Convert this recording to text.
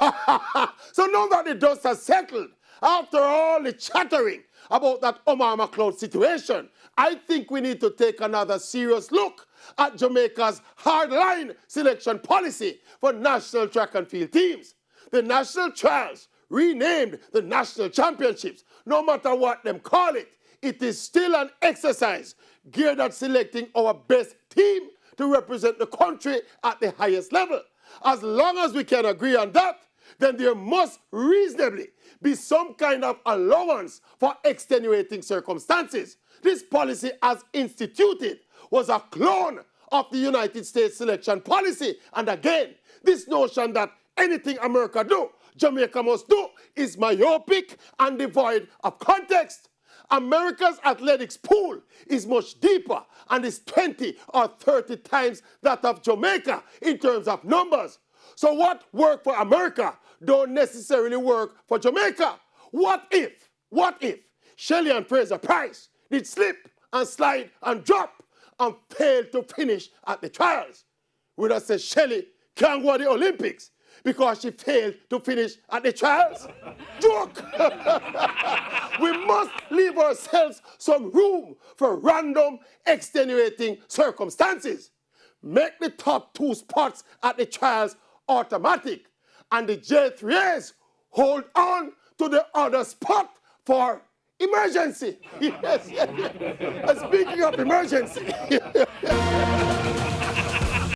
So now that the dust has settled, after all the chattering about that Omar McLeod situation, I think we need to take another serious look at Jamaica's hardline selection policy for national track and field teams. The national trials, renamed the national championships, no matter what them call it, it is still an exercise geared at selecting our best team to represent the country at the highest level. As long as we can agree on that, then there must reasonably be some kind of allowance for extenuating circumstances. This policy, as instituted, was a clone of the United States selection policy. And again, this notion that anything America do, Jamaica must do, is myopic and devoid of context. America's athletics pool is much deeper and is 20 or 30 times that of Jamaica in terms of numbers. So what worked for America don't necessarily work for Jamaica. What if Shelley and Fraser Price did slip and slide and drop and failed to finish at the trials? Would I say Shelley can't go to the Olympics because she failed to finish at the trials? Joke! We must leave ourselves some room for random, extenuating circumstances. Make the top 2 spots at the trials automatic, and the J3As hold on to the other spot for emergency. Yes. And speaking of emergency.